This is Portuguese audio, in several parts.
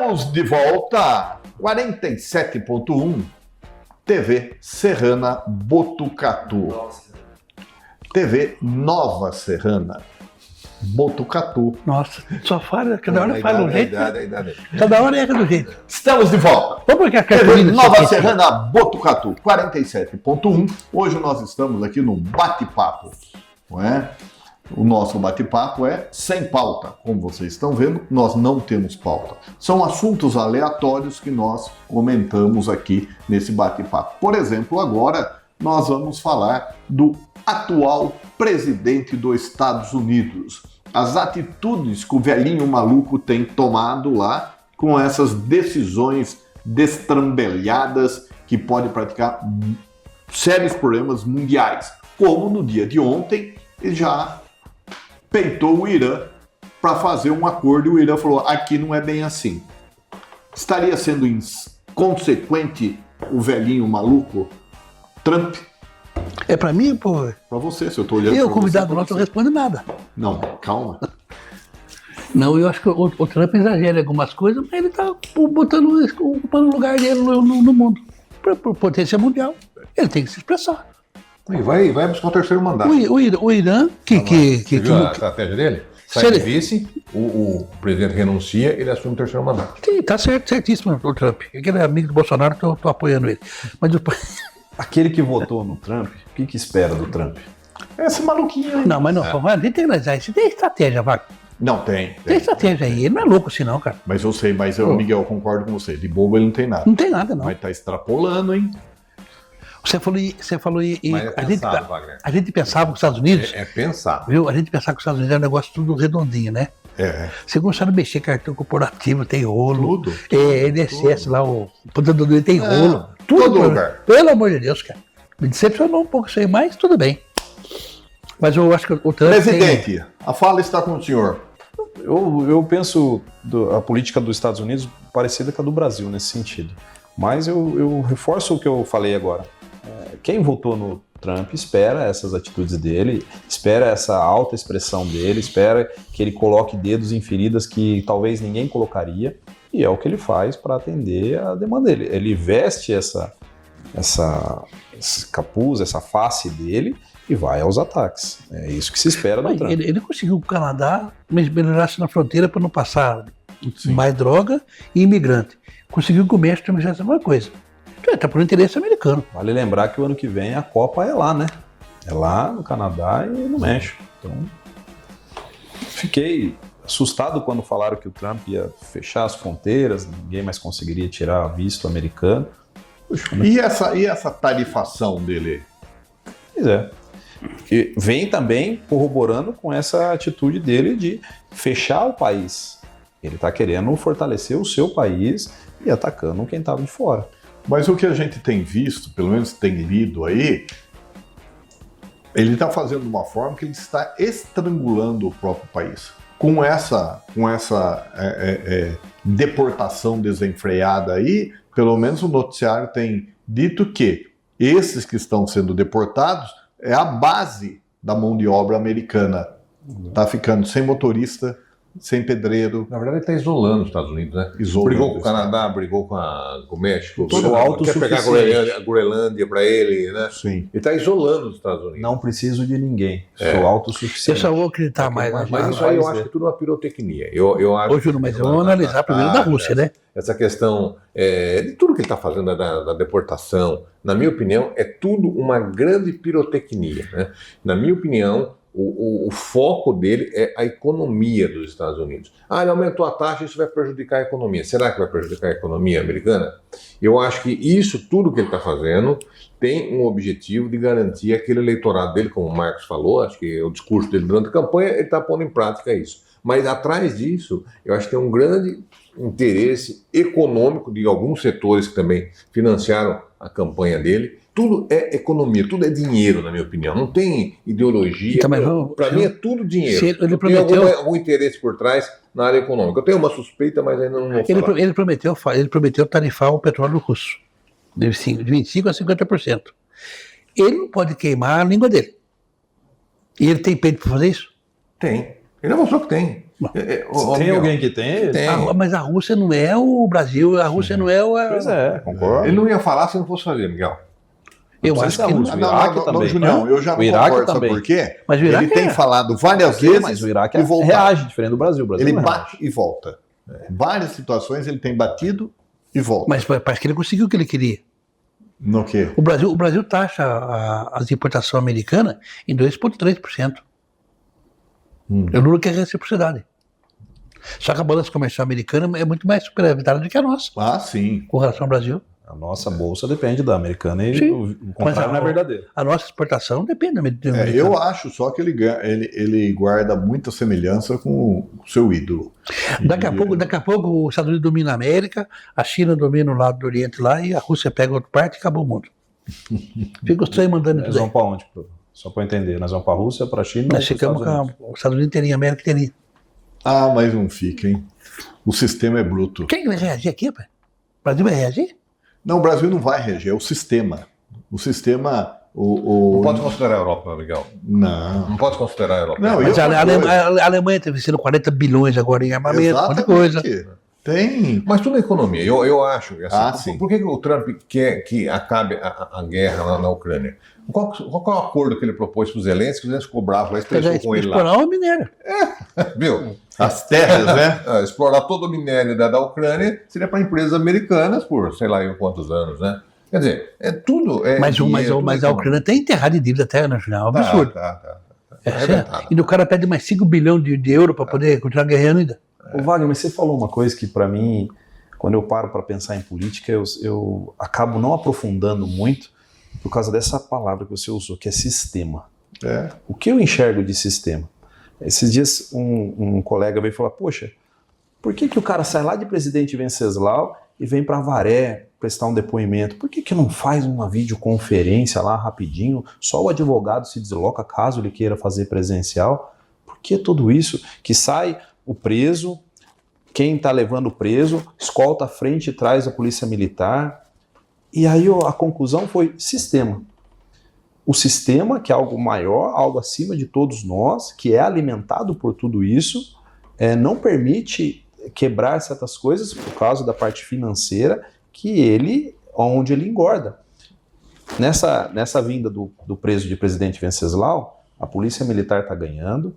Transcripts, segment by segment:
Estamos de volta, 47.1, TV Serrana Botucatu. TV Nova Serrana Botucatu. Nossa, só fala, cada hora fala do jeito. Idade. Cada hora erra do jeito. Estamos de volta. Vamos porque a TV cartolina Nova Serrana Botucatu, 47.1. Hoje nós estamos aqui no bate-papo, não é? O nosso bate-papo é sem pauta. Como vocês estão vendo, nós não temos pauta. São assuntos aleatórios que nós comentamos aqui nesse bate-papo. Por exemplo, agora nós vamos falar do atual presidente dos Estados Unidos. As atitudes que o velhinho maluco tem tomado lá com essas decisões destrambelhadas que pode praticar sérios problemas mundiais. Como no dia de ontem, ele já peitou o Irã para fazer um acordo e o Irã falou, aqui não é bem assim. Estaria sendo inconsequente o velhinho maluco Trump? É pra mim, pô. Pra você, se eu tô olhando. Eu, pra convidado você, nosso, não responde nada. Não, calma. Não, eu acho que o Trump exagera em algumas coisas, mas ele tá ocupando o lugar dele no mundo. Por potência mundial. Ele tem que se expressar. E vai buscar o terceiro mandato. O Irã, Você viu a estratégia dele? Sai de ele- vice, o presidente renuncia, ele assume o terceiro mandato. Sim, tá certíssimo o Trump. Aquele é amigo do Bolsonaro, tô apoiando ele. Mas Aquele que votou no Trump, o que espera do Trump? Esse maluquinho aí. não, mas não, tem que analisar isso. Tem estratégia, vai. Não, tem. Tem estratégia aí. Ele não é louco assim, não, cara. Mas eu sei, Miguel, eu concordo com você. De bobo ele não tem nada. Não tem nada, não. Mas tá extrapolando, hein? Você falou em Mas é pensado, Wagner. a gente pensava que os Estados Unidos, É pensado. viu? A gente pensava que os Estados Unidos era um negócio tudo redondinho, né? É. Você começaram a mexer cartão corporativo, tem rolo. Tudo. INSS lá, o aposentadoria tem rolo. todo lugar. Pelo amor de Deus, cara. Me decepcionou um pouco isso aí, mas tudo bem. Mas eu acho que o Trump Presidente, a fala está com o senhor. Eu penso a política dos Estados Unidos parecida com a do Brasil nesse sentido. Mas eu reforço o que eu falei agora. Quem votou no Trump espera essas atitudes dele, espera essa alta expressão dele, espera que ele coloque dedos em feridas que talvez ninguém colocaria, e é o que ele faz para atender a demanda dele. Ele veste esse capuz, essa face dele e vai aos ataques. É isso que se espera do Mas Trump. ele conseguiu o Canadá melhorar-se na fronteira para não passar Sim. mais droga e imigrante. Conseguiu que o México também fizesse a mesma coisa. Então, está por interesse americano. Vale lembrar que o ano que vem a Copa é lá, né? É lá no Canadá e no México. Então, fiquei assustado quando falaram que o Trump ia fechar as fronteiras, ninguém mais conseguiria tirar visto americano. Puxa, E essa tarifação dele? Pois é. E vem também corroborando com essa atitude dele de fechar o país. Ele está querendo fortalecer o seu país e atacando quem estava de fora. Mas o que a gente tem visto, pelo menos tem lido aí, ele está fazendo de uma forma que ele está estrangulando o próprio país. Com essa deportação desenfreada aí, pelo menos o noticiário tem dito que esses que estão sendo deportados é a base da mão de obra americana. Está ficando sem motorista, sem pedreiro. Na verdade, ele está isolando os Estados Unidos, né? Isolando Brigou com o os Canadá, brigou com o México. Todo Quer pegar a Groenlândia para ele, né? Sim. Ele está isolando os Estados Unidos. Não preciso de ninguém, sou Eu autossuficiente. só vou acreditar mais. Mas isso aí eu acho que tudo é uma pirotecnia. Eu acho Ô, Júnior, mas vamos analisar primeiro da Rússia, né? Essa questão de tudo que ele está fazendo da deportação, na minha opinião, é tudo uma grande pirotecnia, né? Na minha opinião, o foco dele é a economia dos Estados Unidos. Ele aumentou a taxa, isso vai prejudicar a economia. Será que vai prejudicar a economia americana? Eu acho que isso tudo que ele está fazendo tem um objetivo de garantir aquele eleitorado dele, como o Marcos falou, acho que o discurso dele durante a campanha, ele está pondo em prática isso. Mas atrás disso, eu acho que tem um grande interesse econômico de alguns setores que também financiaram a campanha dele. Tudo é economia, tudo é dinheiro, na minha opinião. Não tem ideologia. Então, Para mim é tudo dinheiro. Se ele Tem prometeu- algum interesse por trás na área econômica. Eu tenho uma suspeita, mas ainda não vou falar. Ele prometeu tarifar o petróleo russo de 25% a 50%. Ele não pode queimar a língua dele. E ele tem peito para fazer isso? Tem. Ele mostrou que tem. Tem alguém que tem? Tem. Mas a Rússia não é o Brasil, a Rússia não é o... Pois é, concordo. Ele não ia falar se não fosse fazer, Miguel. Eu Não acho precisa que Rússia. não. O Iraque também. Julião, eu já O não Iraque concordo, sabe também. por quê? Mas o Iraque Ele tem falado várias vezes Mas o Iraque e voltar. reage diferente do Brasil. O Brasil Ele não bate e volta. Várias situações ele tem batido e volta. Mas parece que ele conseguiu o que ele queria. No quê? O Brasil taxa as importações americanas em 2,3%. O Lula quer reciprocidade. Só que a balança comercial americana é muito mais superavitária do que a nossa, Ah, sim. com relação ao Brasil. A nossa bolsa depende da americana e Sim. o contrário não é verdadeiro. A nossa exportação depende da americana. Eu acho só que ele guarda muita semelhança com o seu ídolo. Daqui a pouco os Estados Unidos dominam a América, a China domina o lado do Oriente lá e a Rússia pega outra parte e acabou o mundo. Fica os três mandando Nós tudo aí. vamos para onde? Só para eu entender. Nós vamos para a Rússia, para a China ou Nós para os ficamos Estados com Unidos? os Estados Unidos inteirinho, a América inteirinha. Ah, mas não fica, hein? O sistema é bruto. Quem vai reagir aqui, pai? O Brasil vai reagir? Não, o Brasil não vai reger, é o sistema. O sistema. Não pode considerar a Europa, Miguel. Não. Não pode considerar a Europa. Não, Mas outra a Alemanha está investindo 40 bilhões agora em armamento, muita coisa. Exatamente. Tem. Mas tudo é economia, eu acho. Assim, sim. por que o Trump quer que acabe a guerra na Ucrânia? Qual é o acordo que ele propôs para os Zelensky? O Zelensky ficou bravo lá, estressou com ele lá. Explorar o minério. Viu? As terras, né? Explorar todo o minério da Ucrânia seria para empresas americanas por sei lá em quantos anos, né? Quer dizer, é tudo. Mas dinheiro, a Ucrânia tem enterrado de dívida até, né, Julião? É um absurdo. Tá. E o cara pede mais 5 bilhões de euros para poder continuar guerreando ainda. Ô Wagner, mas você falou uma coisa que para mim, quando eu paro para pensar em política, eu acabo não aprofundando muito por causa dessa palavra que você usou, que é sistema. É. O que eu enxergo de sistema? Esses dias um colega veio falar, poxa, por que o cara sai lá de Presidente Venceslau e vem para Avaré prestar um depoimento? Por que não faz uma videoconferência lá rapidinho, só o advogado se desloca caso ele queira fazer presencial? Por que tudo isso? Que sai o preso, quem está levando o preso, escolta à frente e traz a polícia militar. E aí a conclusão foi sistema. O sistema, que é algo maior, algo acima de todos nós, que é alimentado por tudo isso, não permite quebrar certas coisas por causa da parte financeira, onde ele engorda. Nessa vinda do preso de Presidente Venceslau, a polícia militar está ganhando,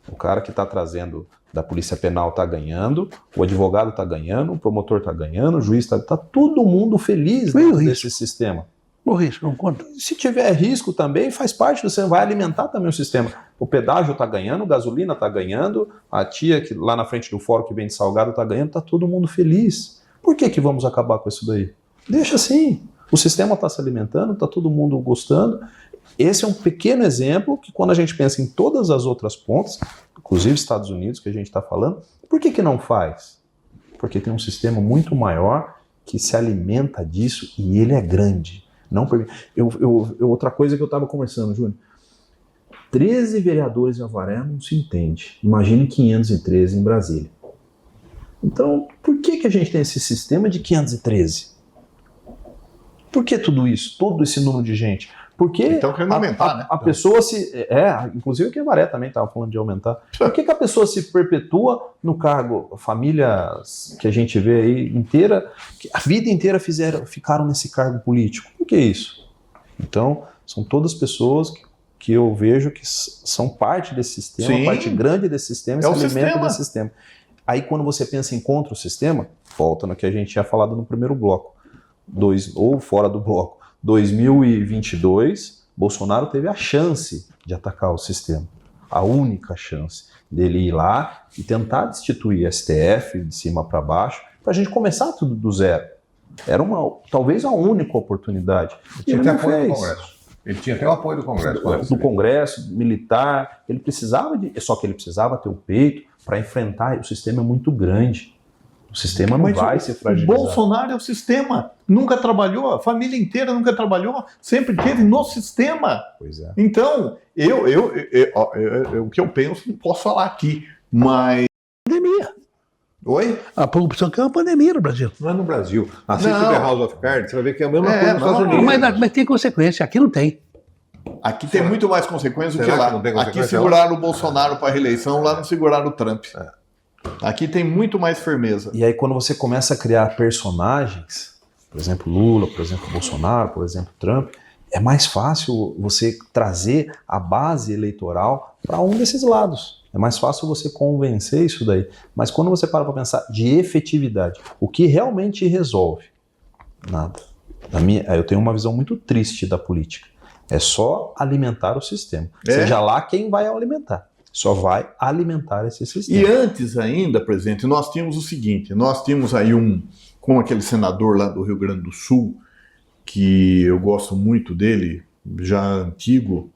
o cara que está trazendo da polícia penal está ganhando, o advogado está ganhando, o promotor está ganhando, o juiz está todo mundo feliz desse sistema. O risco, não conta. Se tiver risco também, faz parte, você vai alimentar também o sistema. O pedágio está ganhando, gasolina está ganhando, a tia que lá na frente do fórum que vende salgado está ganhando, está todo mundo feliz. Por que vamos acabar com isso daí? Deixa assim. O sistema está se alimentando, está todo mundo gostando. Esse é um pequeno exemplo que quando a gente pensa em todas as outras pontas, inclusive Estados Unidos que a gente está falando, por que não faz? Porque tem um sistema muito maior que se alimenta disso e ele é grande. Não, outra coisa que eu estava conversando, Júnior, 13 vereadores em Avaré não se entende. Imagine 513 em Brasília. Então, por que a gente tem esse sistema de 513? Por que tudo isso? Todo esse número de gente? Porque então querendo aumentar, né? A pessoa se... inclusive aqui em Avaré também estava falando de aumentar. Por que a pessoa se perpetua no cargo? Famílias que a gente vê aí inteira, que a vida inteira ficaram nesse cargo político. Por que isso? Então, são todas pessoas que eu vejo que são parte desse sistema, Sim. parte grande desse sistema, É se o alimenta sistema. desse sistema. Aí quando você pensa em contra o sistema, volta no que a gente tinha falado no primeiro bloco, ou fora do bloco. 2022, Bolsonaro teve a chance de atacar o sistema, a única chance dele ir lá e tentar destituir a STF de cima para baixo, para a gente começar tudo do zero. Era talvez a única oportunidade. Ele Ele tinha não apoio do fez. Congresso. Ele tinha até o apoio do Congresso. Do Congresso, militar, ele precisava só que ele precisava ter o peito para enfrentar. O sistema é muito grande. O sistema não vai se fragilizar. O Bolsonaro é o sistema. Nunca trabalhou, a família inteira nunca trabalhou, sempre teve no sistema. Pois é. Então, o que eu penso, não posso falar aqui, mas... Pandemia. Oi? A corrupção que é uma pandemia no Brasil. Não é no Brasil. Assiste Não. The House of Cards, você vai ver que é a mesma coisa nos não, Estados não, Unidos. Mas tem consequência, aqui não tem. Aqui tem muito mais consequência do que Será lá. que não tem Aqui consequência? seguraram o Bolsonaro para a reeleição, lá não seguraram o Trump. Aqui tem muito mais firmeza. E aí quando você começa a criar personagens, por exemplo Lula, por exemplo Bolsonaro, por exemplo Trump, é mais fácil você trazer a base eleitoral para um desses lados. É mais fácil você convencer isso daí. Mas quando você para pensar de efetividade, o que realmente resolve? Nada. Eu tenho uma visão muito triste da política. É só alimentar o sistema. Seja lá quem vai alimentar. Só vai alimentar esse sistema. E antes ainda, presidente, nós tínhamos o seguinte, nós tínhamos aí como aquele senador lá do Rio Grande do Sul, que eu gosto muito dele, já antigo,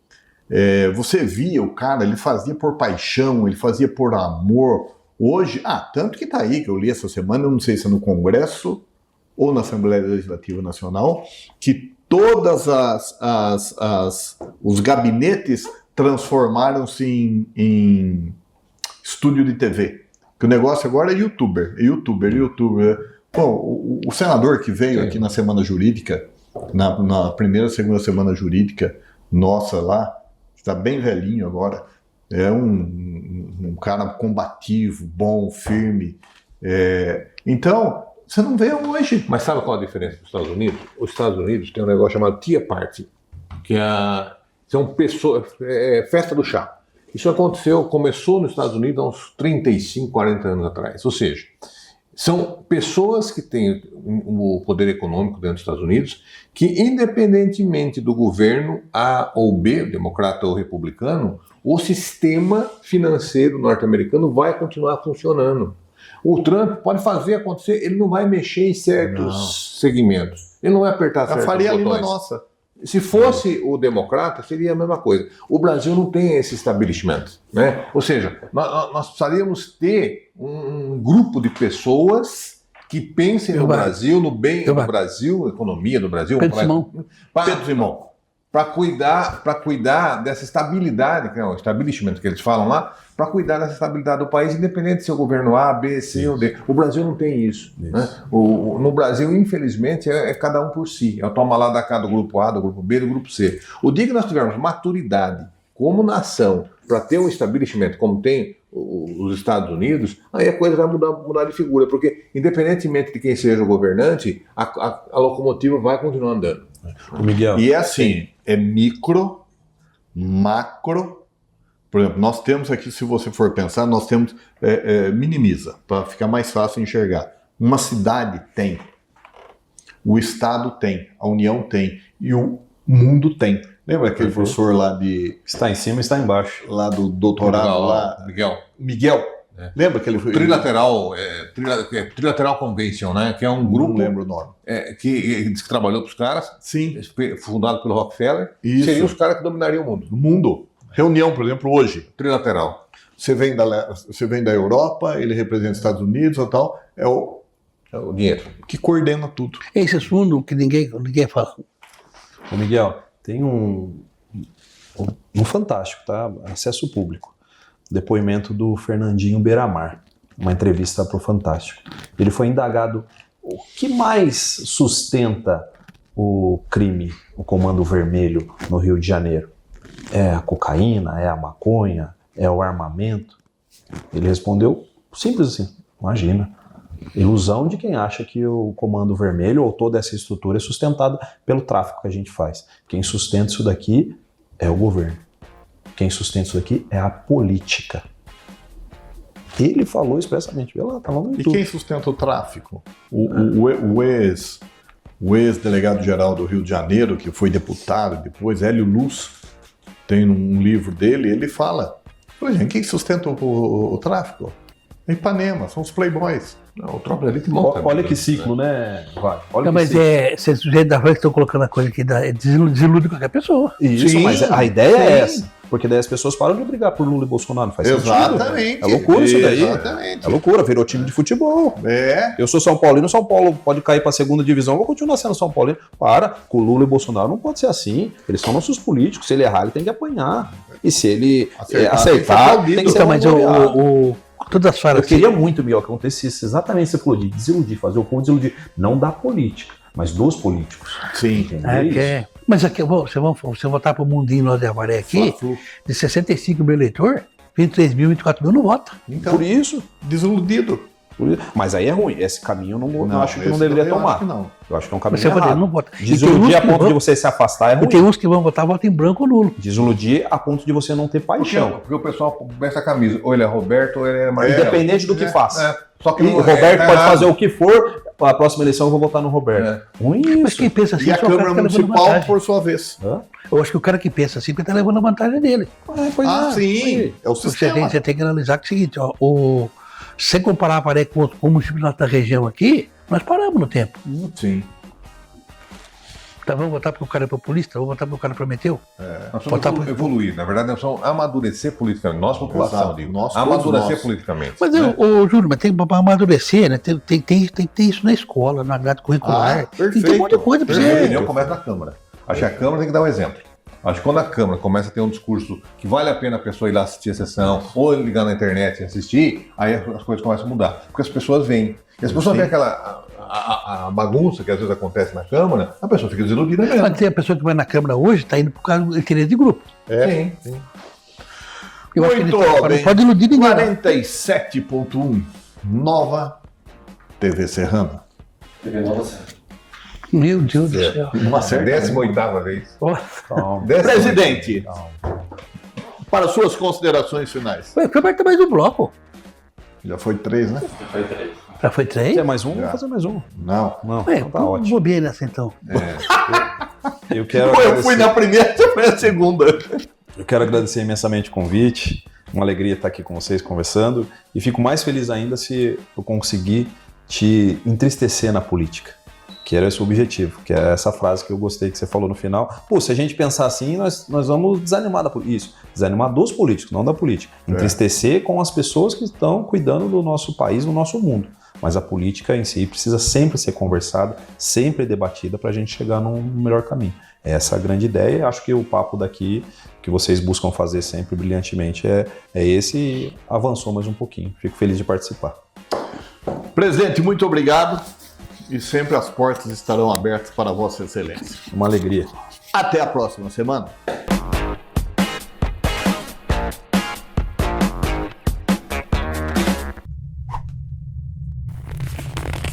você via o cara, ele fazia por paixão, ele fazia por amor. Hoje, tanto que tá aí, que eu li essa semana, eu não sei se é no Congresso ou na Assembleia Legislativa Nacional, que todas os gabinetes transformaram-se em estúdio de TV. Que o negócio agora é youtuber. Bom, o senador que veio aqui na Semana Jurídica, na primeira, segunda Semana Jurídica, nossa lá, está bem velhinho agora, é um cara combativo, bom, firme. Então, você não vê hoje. Mas sabe qual a diferença dos Estados Unidos? Os Estados Unidos tem um negócio chamado Tea Party, que são pessoas, festa do chá. Isso começou nos Estados Unidos há uns 35, 40 anos atrás. Ou seja, são pessoas que têm o poder econômico dentro dos Estados Unidos, que independentemente do governo A ou B, democrata ou republicano, o sistema financeiro norte-americano vai continuar funcionando. O Trump pode fazer acontecer, ele não vai mexer em certos segmentos. Ele não vai apertar certos botões. A Faria Lima nossa. Se fosse o democrata, seria a mesma coisa. O Brasil não tem esse establishment, né? Ou seja, nós precisaríamos ter um grupo de pessoas que pensem no Brasil, no bem do Brasil, economia do Brasil. Pedro Simão. Para cuidar dessa estabilidade, que é o establishment que eles falam lá, para cuidar dessa estabilidade do país, independente se é o governo A, B, C ou D. O Brasil não tem isso. Né? No Brasil, infelizmente, é cada um por si. É o toma lá da cá do grupo A, do grupo B, do grupo C. O dia que nós tivermos maturidade como nação para ter um establishment como tem os Estados Unidos, aí a coisa vai mudar de figura, porque independentemente de quem seja o governante, a locomotiva vai continuar andando. Miguel. E é assim, é micro, macro. Por exemplo, nós temos aqui, se você for pensar, nós temos, minimiza, para ficar mais fácil enxergar. Uma cidade tem, o Estado tem, a União tem, e o mundo tem. Lembra aquele professor lá de... Está em cima e está embaixo. Lá do doutorado, lá... Miguel. Lembra que ele foi... Trilateral Convention, né? Que é um grupo... Não lembro o nome. Que diz que trabalhou para os caras. Sim. Fundado pelo Rockefeller. Isso. Seriam os caras que dominariam o mundo. O mundo. Reunião, por exemplo, hoje. Trilateral. Você vem da Europa, ele representa os Estados Unidos e tal. É o dinheiro. Que coordena tudo. Esse fundo que ninguém fala. Ô Miguel, tem um fantástico, tá? Acesso público. Depoimento do Fernandinho Beiramar, uma entrevista para o Fantástico. Ele foi indagado o que mais sustenta o crime, o Comando Vermelho no Rio de Janeiro. É a cocaína, é a maconha, é o armamento? Ele respondeu simples assim, imagina. Ilusão de quem acha que o Comando Vermelho ou toda essa estrutura é sustentada pelo tráfico que a gente faz. Quem sustenta isso daqui é o governo. Quem sustenta isso daqui é a política. Ele falou expressamente. Vê lá, tá lá no YouTube. E quem sustenta o tráfico? O ex-delegado-geral do Rio de Janeiro, que foi deputado depois, Hélio Luz, tem um livro dele, ele fala, gente, quem sustenta o tráfico? É Ipanema, são os playboys. Não, o tropa ali que monta. Olha que ciclo, né, Vale? Não, mas vocês sujeitos da França que estão colocando a coisa aqui, desilude qualquer pessoa. Isso, Sim, mas a ideia é sim. essa. Porque daí as pessoas param de brigar por Lula e Bolsonaro. Não faz Exatamente. sentido. É loucura isso daí. Exatamente. É loucura, virou time de futebol. Eu sou São Paulino, São Paulo pode cair para a segunda divisão, eu vou continuar sendo São Paulino. Com Lula e Bolsonaro não pode ser assim. Eles são nossos políticos. Se ele errar, ele tem que apanhar. E se ele acertar, tem que ser mas todas as falas. Eu queria muito, Miguel, que acontecesse exatamente isso que você falou, de desiludir, fazer o ponto de desiludir. Não da política, mas dos políticos. Sim. Mas aqui, você voltar para o mundinho lá de Avaré aqui, de 65 mil eleitor, 23 mil, 24 mil não vota. Então, Por isso. desiludido. Mas aí é ruim. Esse caminho eu acho que não esse deveria eu tomar. acho que não. Eu acho que é um caminho Você errado. não vota. E tem uns Desiludir a que ponto vão- de você se afastar é E ruim. tem uns que vão votar em branco ou nulo. Desiludir a ponto de você não ter paixão. Porque o pessoal veste a camisa, ou ele é Roberto ou ele é Marcelo. Independente do que faça. Só que E o Roberto pode errado. fazer o que for, a próxima eleição eu vou votar no Roberto. Ruim Mas isso. quem pensa assim E a só o cara Câmara que tá levando Municipal, vantagem. por sua vez. Eu acho que o cara que pensa assim, porque tá levando a vantagem dele. Pois Sim, é o Você sistema. tem que analisar que é o seguinte, ó, sem comparar a Paré com o município da nossa região aqui, nós paramos no tempo. Sim. Então vamos votar porque o cara é populista, vamos votar porque o cara prometeu. Nós precisamos evoluir. Na verdade, nós precisamos amadurecer politicamente. Nós, população, Exato. digo. Nós, todos Amadurecer nós. politicamente. Mas, né? ô, Júlio, mas tem para amadurecer, né? Tem que ter isso na escola, na grade curricular. Tem que ter um monte de coisa pra A minha você. opinião começa na Câmara. Acho que a Câmara tem que dar um exemplo. Acho que quando a Câmara começa a ter um discurso que vale a pena a pessoa ir lá assistir a sessão, ou ligar na internet e assistir, aí as coisas começam a mudar. Porque as pessoas veem. E as pessoas veem aquela a bagunça que às vezes acontece na Câmara, a pessoa fica desiludida mesmo. Mas tem a pessoa que vai na Câmara hoje, está indo por causa do interesse de grupo. Sim. Eu acho que Muito ele bem. não pode iludir ninguém. não. 47.1, nova TV Serrana. Meu Deus do céu. Uma certa. 18ª vez. Ó, Calma. Presidente, para suas considerações finais. Foi aberto mais um bloco. Já foi 3, né? Já foi 3? Quer mais um? Vou fazer mais um. Não. Não, Ué, então tá ótimo. bobeira nessa então. Eu quero Eu fui na primeira, você foi na segunda. Eu quero agradecer imensamente o convite, uma alegria estar aqui com vocês conversando e fico mais feliz ainda se eu conseguir te entristecer na política, que era esse o objetivo, que é essa frase que eu gostei que você falou no final. Pô, se a gente pensar assim, nós vamos desanimar da política. Isso, desanimar dos políticos, não da política. Entristecer com as pessoas que estão cuidando do nosso país, do nosso mundo. Mas a política em si precisa sempre ser conversada, sempre debatida para a gente chegar num melhor caminho. Essa é a grande ideia e acho que o papo daqui, que vocês buscam fazer sempre brilhantemente, é esse e avançou mais um pouquinho. Fico feliz de participar. Presidente, muito obrigado. E sempre as portas estarão abertas para Vossa Excelência. Uma alegria. Até a próxima semana.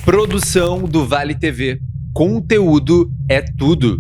Produção do Vale TV. Conteúdo é tudo.